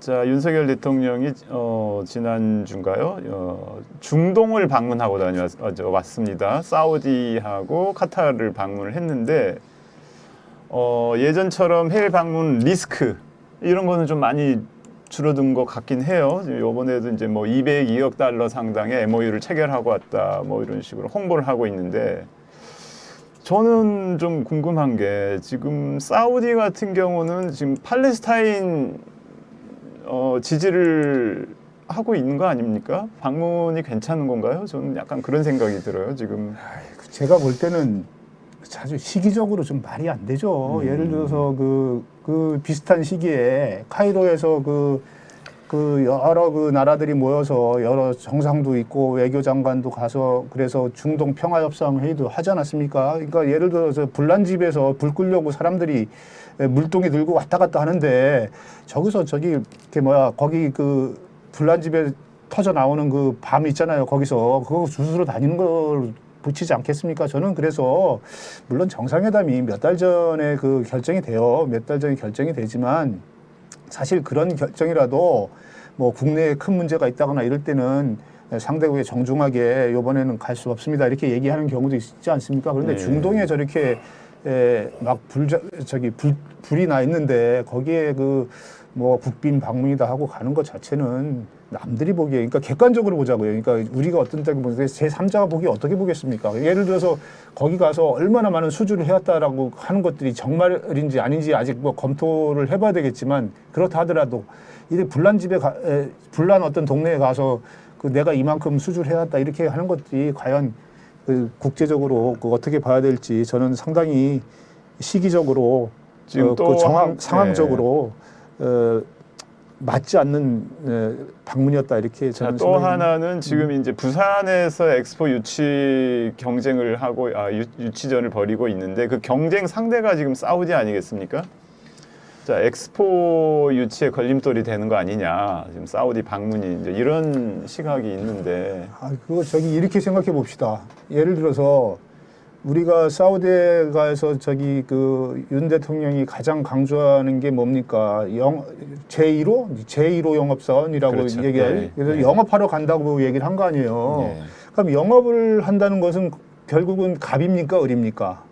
자, 윤석열 대통령이 지난주인가요? 중동을 방문하고 왔습니다. 사우디하고 카타르를 방문을 했는데 예전처럼 해외 방문 리스크 이런 거는 좀 많이 줄어든 것 같긴 해요. 이번에도 이제 뭐 202억 달러 상당의 MOU를 체결하고 왔다, 뭐 이런 식으로 홍보를 하고 있는데, 저는 좀 궁금한 게 지금 사우디 같은 경우는 지금 팔레스타인 지지를 하고 있는 거 아닙니까? 방문이 괜찮은 건가요? 저는 약간 그런 생각이 들어요, 지금. 제가 볼 때는 아주 시기적으로 좀 말이 안 되죠. 예를 들어서 그 비슷한 시기에 카이로에서 여러 나라들이 모여서 여러 정상도 있고 외교장관도 가서 그래서 중동 평화협상 회의도 하지 않았습니까? 그러니까 예를 들어서 불난집에서 불 끄려고 사람들이 물동이 들고 왔다 갔다 하는데 저기서 거기 그 불난집에 터져 나오는 그 밤 있잖아요. 거기서 그거 주스로 다니는 걸 붙이지 않겠습니까? 저는 그래서 물론 정상회담이 몇 달 전에 결정이 돼요. 몇 달 전에 결정이 되지만 사실 그런 결정이라도 뭐 국내에 큰 문제가 있다거나 이럴 때는 상대국에 정중하게 이번에는 갈 수 없습니다. 이렇게 얘기하는 경우도 있지 않습니까? 그런데 중동에 저렇게 막 불이 나 있는데 거기에 뭐 국빈 방문이다 하고 가는 것 자체는 남들이 보기에, 그러니까 객관적으로 보자고요. 그러니까 우리가 어떤 때를 보는데 제3자가 보기에 어떻게 보겠습니까? 예를 들어서 거기 가서 얼마나 많은 수주를 해왔다라고 하는 것들이 정말인지 아닌지 아직 뭐 검토를 해봐야 되겠지만, 그렇다 하더라도 이래 불난 어떤 동네에 가서 내가 이만큼 수주를 해왔다 이렇게 하는 것들이 과연 국제적으로 어떻게 봐야 될지 저는 상당히 시기적으로 지금 상황적으로 맞지 않는 방문이었다 이렇게 저는 또 하나는 지금 이제 부산에서 엑스포 유치 경쟁을 하고 유치전을 벌이고 있는데 그 경쟁 상대가 지금 사우디 아니겠습니까? 자, 엑스포 유치에 걸림돌이 되는 거 아니냐, 지금 사우디 방문이 이제 이런 시각이 있는데. 그거 이렇게 생각해 봅시다. 예를 들어서 우리가 사우디에 가서 윤 대통령이 가장 강조하는 게 뭡니까? 제1호 영업사원이라고 그렇죠. 얘기해요. 네. 그래서 네. 영업하러 간다고 얘기를 한 거 아니에요. 네. 그럼 영업을 한다는 것은 결국은 갑입니까? 을입니까?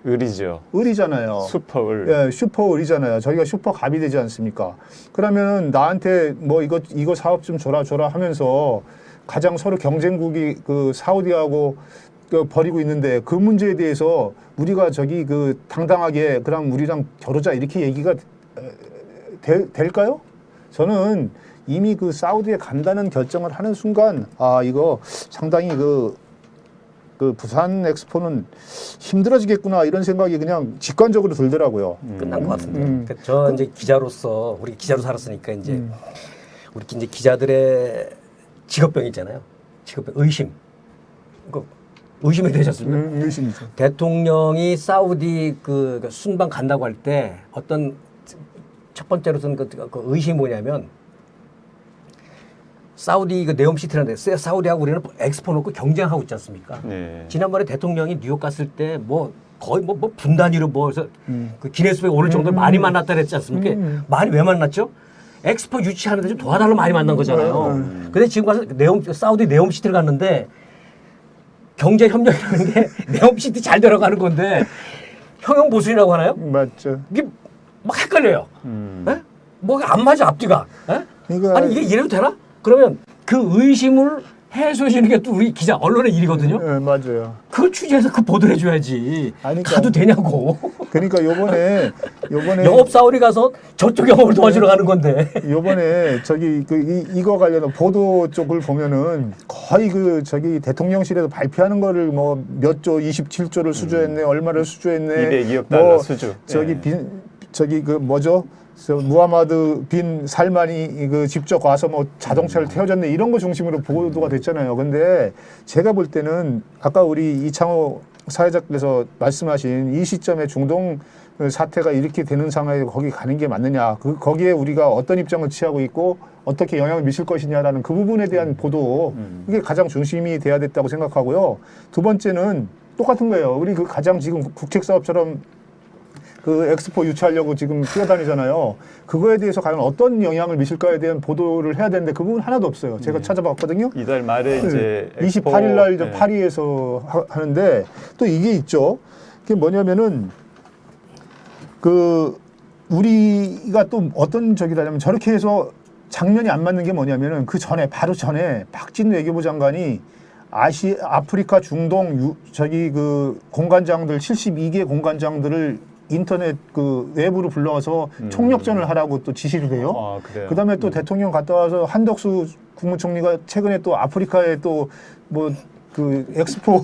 을이죠. 을이잖아요. 슈퍼을. 예, 슈퍼을이잖아요. 저희가 슈퍼갑이 되지 않습니까? 그러면 나한테 뭐 이거 사업 좀 줘라 하면서 가장 서로 경쟁국이 사우디하고 벌이고 있는데 그 문제에 대해서 우리가 당당하게 그럼 우리랑 겨루자 이렇게 얘기가 될까요? 저는 이미 사우디에 간다는 결정을 하는 순간 이거 상당히 부산 엑스포는 힘들어지겠구나 이런 생각이 그냥 직관적으로 들더라고요. 끝난 것 같은데. 그러니까 저 이제 기자로서 우리 기자로 살았으니까 이제 우리 이제 기자들의 직업병 있잖아요. 직업병 의심. 의심이 되지 않습니까? 의심이죠. 대통령이 사우디 순방 간다고 할 때 어떤 첫 번째로 든 그 의심이 뭐냐면 사우디 네옴시티라는데 사우디하고 우리는 엑스포 놓고 경쟁하고 있지 않습니까? 네. 지난번에 대통령이 뉴욕 갔을 때 거의 분 단위로 그래서 그 기네스북에 오를 정도로 많이 만났다 그랬지 않습니까? 많이 왜 만났죠? 엑스포 유치하는데 좀 도와달라고 많이 만난 거잖아요. 근데 지금 가서 사우디 네옴시티를 갔는데 경제 협력이라는 게 네옴시티 잘 들어가는 건데 형용 보수이라고 하나요? 맞죠. 이게 막 헷갈려요. 뭐가 안 맞아 앞뒤가. 그러니까 아니 이게 이래도 되나? 그러면 그 의심을 해소해 주는 게 또 우리 기자 언론의 일이거든요. 네, 맞아요. 그걸 취재해서 보도를 해줘야지. 그러니까, 가도 되냐고. 그러니까 요번에 영업 사원이 가서 저쪽 영업을 도와주러 가는 건데. 요번에 이거 관련 보도 쪽을 보면은 거의 대통령실에서 발표하는 거를 뭐 몇 조 27조를 수주했네, 얼마를 수주했네, 202억 달러 수주. 무하마드 빈 살만이 직접 와서 뭐 자동차를 태워줬네 이런 거 중심으로 보도가 됐잖아요. 근데 제가 볼 때는 아까 우리 이창호 사회자께서 말씀하신 이 시점에 중동 사태가 이렇게 되는 상황에 거기 가는 게 맞느냐, 거기에 우리가 어떤 입장을 취하고 있고 어떻게 영향을 미칠 것이냐라는 그 부분에 대한 보도, 이게 가장 중심이 돼야 됐다고 생각하고요. 두 번째는 똑같은 거예요. 우리 가장 지금 국책사업처럼 그 엑스포 유치하려고 지금 뛰어다니잖아요. 그거에 대해서 과연 어떤 영향을 미칠까에 대한 보도를 해야 되는데 그 부분 하나도 없어요. 제가 찾아봤거든요. 이달 말에 이제 28일 날 네. 파리에서 하는데 또 이게 있죠. 그게 뭐냐면은 그 우리가 또 어떤 적이라냐면 저렇게 해서 장면이 안 맞는 게 뭐냐면은 그 전에 바로 전에 박진 외교부 장관이 아프리카 중동 저기 그 공관장들 72개 공관장들을 인터넷 그 외부로 불러와서 총력전을 하라고 또 지시를 해요. 아, 그래요? 그다음에 또 대통령 갔다 와서 한덕수 국무총리가 최근에 또 아프리카에 또 뭐 그 엑스포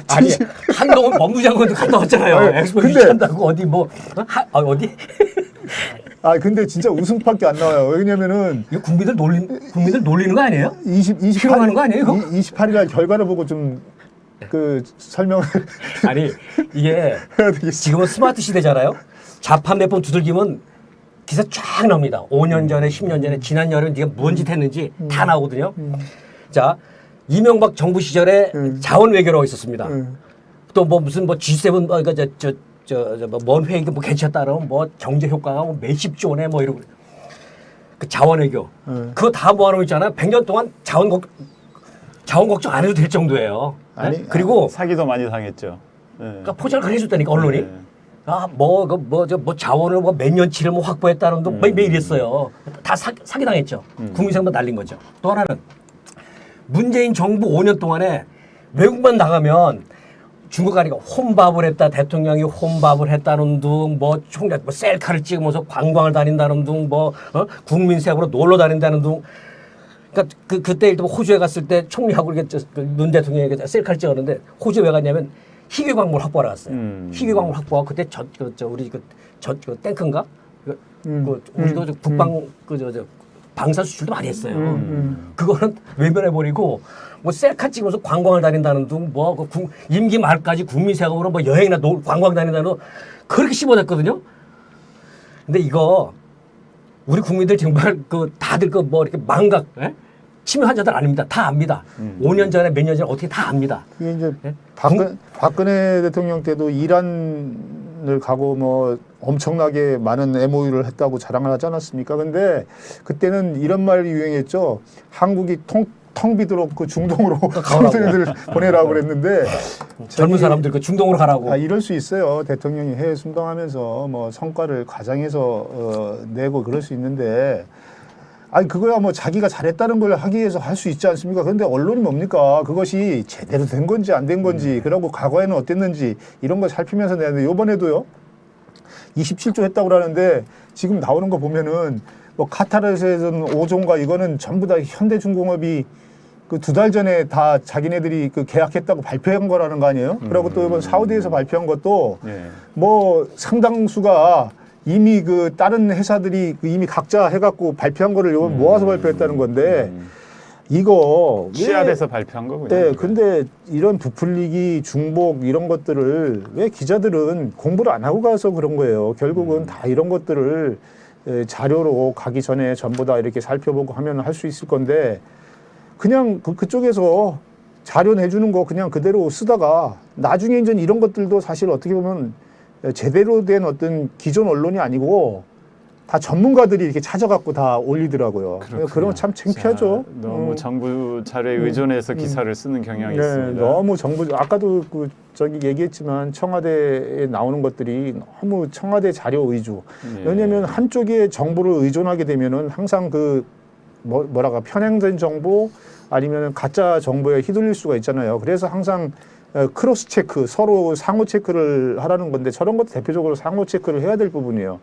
아니 한동훈 법무장관도 갔다 왔잖아요. 아니, 엑스포 근데- 유치한다고 어디 뭐 어디 아 근데 진짜 웃음밖에 안 나와요. 왜냐면은 이거 국민들 놀리는 거 아니에요? 28일 실험하는 거 아니에요, 이거? 28일 날 결과를 보고 좀 그 설명을 아니 이게 해야 되겠어요. 지금은 스마트 시대잖아요. 자판 몇 번 두들기면 기사 쫙 나옵니다. 5년 전에 10년 전에 지난 여름에 네가 뭔 짓 했는지 다 나오거든요. 자 이명박 정부 시절에 자원 외교라고 있었습니다. 또 뭐 무슨 뭐 G7 그러니까 뭔 회의도 뭐 괜찮다 그러면 뭐 경제 효과가 뭐 몇십 조네 뭐 이러고 그 자원 외교 그거 다 모아놓고 있잖아요. 100년 동안 자원 걱정 안 해도 될 정도예요. 아니, 네? 그리고 사기도 많이 당했죠. 네. 그러니까 포장을 그렇게 해줬다니까 언론이. 네. 자원을 뭐 몇 년치를 뭐 확보했다는 둥 매일 이랬어요. 다 사기 당했죠. 국민생활 날린 거죠. 또 하나는 문재인 정부 5년 동안에 외국만 나가면 중국 가니까 혼밥을 했다. 대통령이 혼밥을 했다는 둥, 뭐 총장 뭐 셀카를 찍으면서 관광을 다닌다는 둥, 뭐 국민세으로 놀러 다닌다는 둥. 그러니까 그때 호주에 갔을 때 총리하고 이렇게 윤 대통령이 셀카를 찍었는데 호주에 왜 갔냐면 희귀 광물 확보하러 갔어요. 희귀 광물 확보하고 그때 우리 탱크인가? 우리 국방 방산 수출도 많이 했어요. 그거는 외면해 버리고 뭐 셀카 찍으면서 관광을 다닌다는 둥, 뭐 임기 말까지 국민세금으로 뭐 여행이나 관광 다닌다는 둥 그렇게 씹어냈거든요. 근데 이거 우리 국민들 정말 다들 뭐 이렇게 망각 치매 환자들 아닙니다. 다 압니다. 5년 전에 몇 년 전에 어떻게 다 압니다. 이게 이제 네? 박근혜 대통령 때도 이란을 가고 뭐 엄청나게 많은 MOU를 했다고 자랑을 하지 않았습니까? 근데 그때는 이런 말이 유행했죠. 한국이 텅 비도록 그 중동으로 청소년들을 보내라고 그랬는데 젊은 사람들 중동으로 가라고. 이럴 수 있어요. 대통령이 해외 순방하면서 뭐 성과를 과장해서 내고 그럴 수 있는데 아니 그거야 뭐 자기가 잘했다는 걸 하기 위해서 할 수 있지 않습니까? 그런데 언론이 뭡니까? 그것이 제대로 된 건지 안 된 건지 그러고 과거에는 어땠는지 이런 걸 살피면서 내는데 이번에도요. 27조 했다고 그러는데 지금 나오는 거 보면은 뭐 카타르에서는 5조인가 이거는 전부 다 현대중공업이 그 2달 전에 다 자기네들이 그 계약했다고 발표한 거라는 거 아니에요? 그리고 또 이번 사우디에서 발표한 것도 뭐 상당수가 이미 그 다른 회사들이 이미 각자 해갖고 발표한 거를 요번 모아서 발표했다는 건데 이거 취합해서 발표한 거군요. 네, 근데 이런 부풀리기, 중복 이런 것들을 왜 기자들은 공부를 안 하고 가서 그런 거예요. 결국은 다 이런 것들을 자료로 가기 전에 전부 다 이렇게 살펴보고 하면 할 수 있을 건데 그냥 그쪽에서 자료 내주는 거 그냥 그대로 쓰다가 나중에 이제 이런 것들도 사실 어떻게 보면 제대로 된 어떤 기존 언론이 아니고 다 전문가들이 이렇게 찾아갖고 다 올리더라고요. 그런 거 참 창피하죠. 자, 너무 정부 자료에 의존해서 기사를 쓰는 경향이 네, 있습니다. 너무 정부 아까도 저기 얘기했지만 청와대에 나오는 것들이 너무 청와대 자료 위주. 왜냐하면 한쪽에 정보를 의존하게 되면은 항상 뭐랄까 편향된 정보 아니면 가짜 정보에 휘둘릴 수가 있잖아요. 그래서 항상 크로스 체크 서로 상호 체크를 하라는 건데 저런 것도 대표적으로 상호 체크를 해야 될 부분이에요.